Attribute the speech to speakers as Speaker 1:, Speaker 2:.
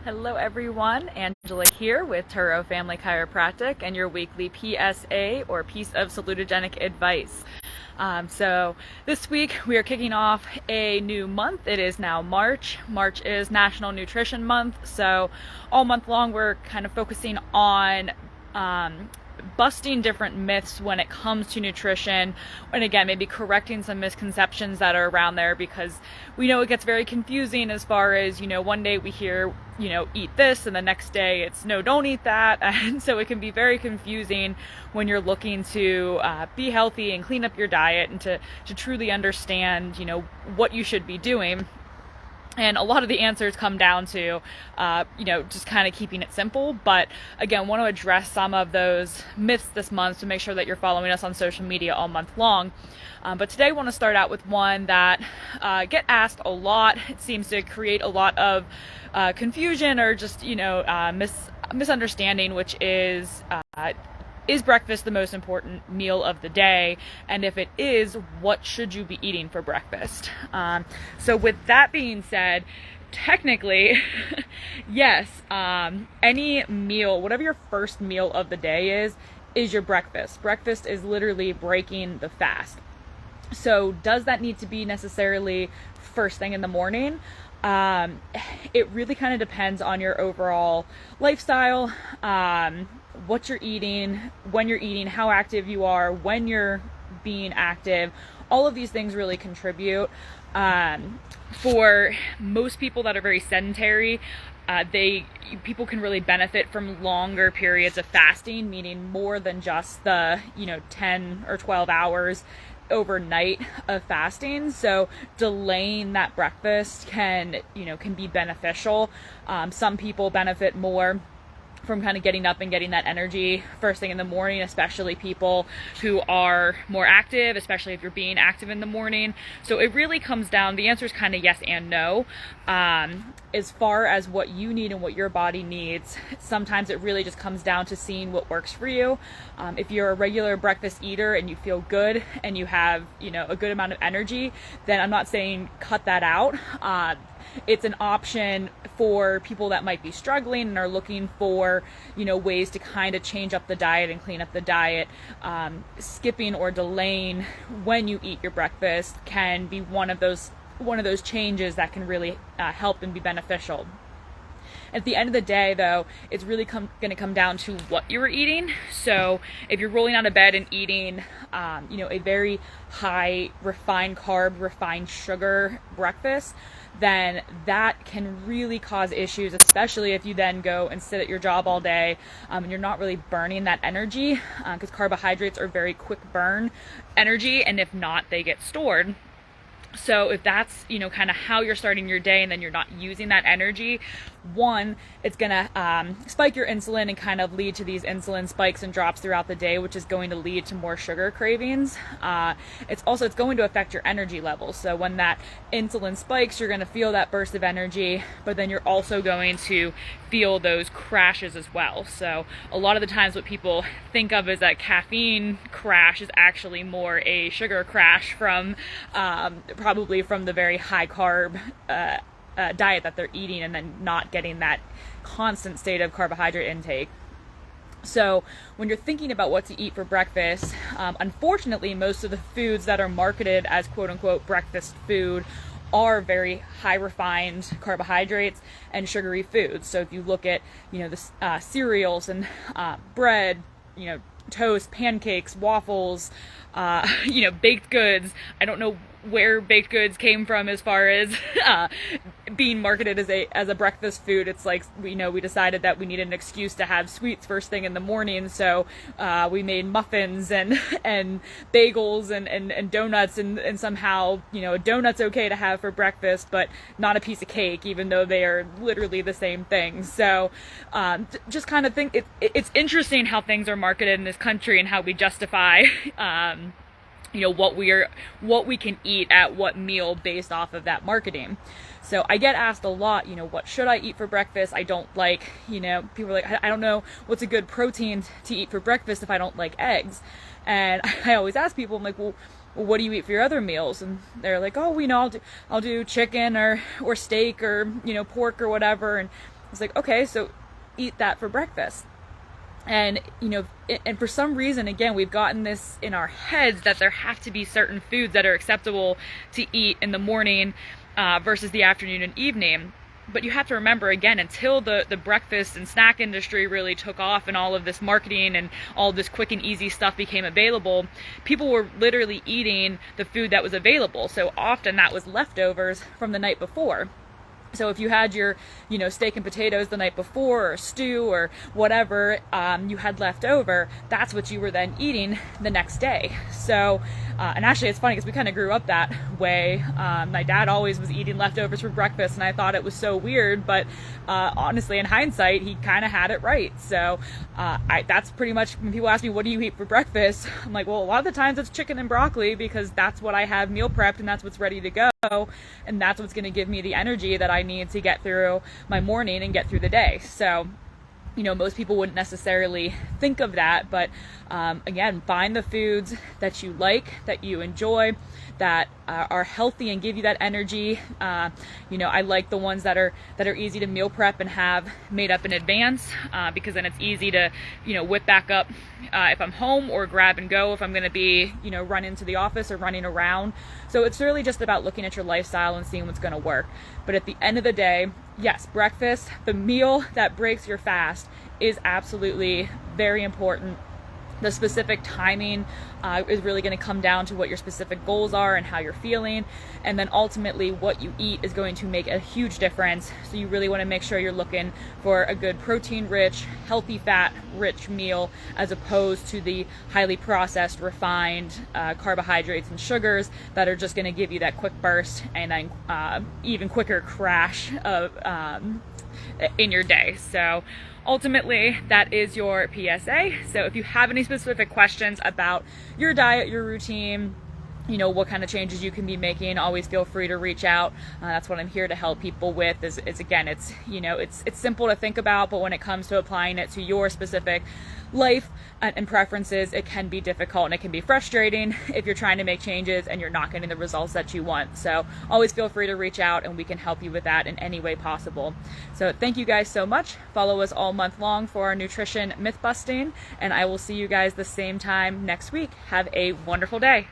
Speaker 1: Hello everyone, Angela here with Turo Family Chiropractic and your weekly PSA or Piece of Salutogenic Advice. So this week we are kicking off a new month. It is now March. March is National Nutrition Month, so all month long we're kind of focusing on busting different myths when it comes to nutrition, and again maybe correcting some misconceptions that are around there, because we know it gets very confusing as far as, one day we hear, eat this, and the next day it's no, don't eat that. And so it can be very confusing when you're looking to be healthy and clean up your diet and to truly understand what you should be doing. And a lot of the answers come down to, just kind of keeping it simple. But again, want to address some of those myths this month to make sure that you're following us on social media all month long. But today I want to start out with one that get asked a lot. It seems to create a lot of confusion or just, misunderstanding, which is breakfast the most important meal of the day? And if it is, what should you be eating for breakfast? So with that being said, technically, yes, any meal, whatever your first meal of the day is your breakfast. Breakfast is literally breaking the fast. So does that need to be necessarily first thing in the morning? It really kind of depends on your overall lifestyle, what you're eating, when you're eating, how active you are, when you're being active. All of these things really contribute. For most people that are very sedentary, people can really benefit from longer periods of fasting, meaning more than just the 10 or 12 hours overnight of fasting. So delaying that breakfast can be beneficial. Some people benefit more from kind of getting up and getting that energy first thing in the morning, especially people who are more active, especially if you're being active in the morning. So it really comes down, the answer is kind of yes and no. As far as what you need and what your body needs, sometimes it really just comes down to seeing what works for you. If you're a regular breakfast eater and you feel good and you have, a good amount of energy, then I'm not saying cut that out. It's an option for people that might be struggling and are looking for, ways to kind of change up the diet and clean up the diet. Skipping or delaying when you eat your breakfast can be one of those changes that can really help and be beneficial. At the end of the day, though, it's really going to come down to what you were eating. So if you're rolling out of bed and eating, a very high refined carb, refined sugar breakfast, then that can really cause issues, especially if you then go and sit at your job all day and you're not really burning that energy, because carbohydrates are very quick burn energy, and if not, they get stored. So if that's, kind of how you're starting your day and then you're not using that energy, one, it's going to spike your insulin and kind of lead to these insulin spikes and drops throughout the day, which is going to lead to more sugar cravings. It's going to affect your energy levels. So when that insulin spikes, you're going to feel that burst of energy, but then you're also going to feel those crashes as well. So a lot of the times what people think of as a caffeine crash is actually more a sugar crash from probably from the very high carb diet that they're eating, and then not getting that constant state of carbohydrate intake. So when you're thinking about what to eat for breakfast, unfortunately, most of the foods that are marketed as quote unquote breakfast food are very high refined carbohydrates and sugary foods. So if you look at, the cereals and bread, toast, pancakes, waffles, baked goods. I don't know where baked goods came from as far as being marketed as a breakfast food. It's like, we decided that we needed an excuse to have sweets first thing in the morning, so we made muffins and bagels and donuts, and somehow a donut's okay to have for breakfast, but not a piece of cake, even though they are literally the same thing. So just kind of think it's interesting how things are marketed in this country and how we justify what we can eat at what meal based off of that marketing. So I get asked a lot, what should I eat for breakfast? I don't like, people are like, I don't know what's a good protein to eat for breakfast if I don't like eggs. And I always ask people, I'm like, well, what do you eat for your other meals? And they're like, oh, I'll do chicken or steak or, pork or whatever. And It's like, okay, so eat that for breakfast. And, and for some reason, again, we've gotten this in our heads that there have to be certain foods that are acceptable to eat in the morning versus the afternoon and evening. But you have to remember, again, until the breakfast and snack industry really took off and all of this marketing and all this quick and easy stuff became available, people were literally eating the food that was available. So often that was leftovers from the night before. So if you had your, steak and potatoes the night before, or stew or whatever you had left over, that's what you were then eating the next day. So, and actually it's funny because we kind of grew up that way. My dad always was eating leftovers for breakfast, and I thought it was so weird, but honestly, in hindsight, he kind of had it right. So that's pretty much, when people ask me, what do you eat for breakfast? I'm like, well, a lot of the times it's chicken and broccoli, because that's what I have meal prepped and that's what's ready to go. And that's what's going to give me the energy that I need to get through my morning and get through the day. So, most people wouldn't necessarily think of that, but again, find the foods that you like, that you enjoy, that are healthy and give you that energy. I like the ones that are easy to meal prep and have made up in advance, because then it's easy to whip back up if I'm home, or grab and go if I'm going to be run into the office or running around. So it's really just about looking at your lifestyle and seeing what's going to work. But at the end of the day, yes, breakfast, the meal that breaks your fast, is absolutely very important. The specific timing is really going to come down to what your specific goals are and how you're feeling. And then ultimately what you eat is going to make a huge difference. So you really want to make sure you're looking for a good protein-rich, healthy fat-rich meal, as opposed to the highly processed, refined carbohydrates and sugars that are just going to give you that quick burst and then even quicker crash of in your day. So ultimately, that is your PSA. So if you have any specific questions about your diet, your routine, what kind of changes you can be making, always feel free to reach out. That's what I'm here to help people with. Is again, it's simple to think about, but when it comes to applying it to your specific life and preferences, it can be difficult and it can be frustrating if you're trying to make changes and you're not getting the results that you want. So always feel free to reach out and we can help you with that in any way possible. So thank you guys so much. Follow us all month long for our nutrition myth busting, and I will see you guys the same time next week. Have a wonderful day.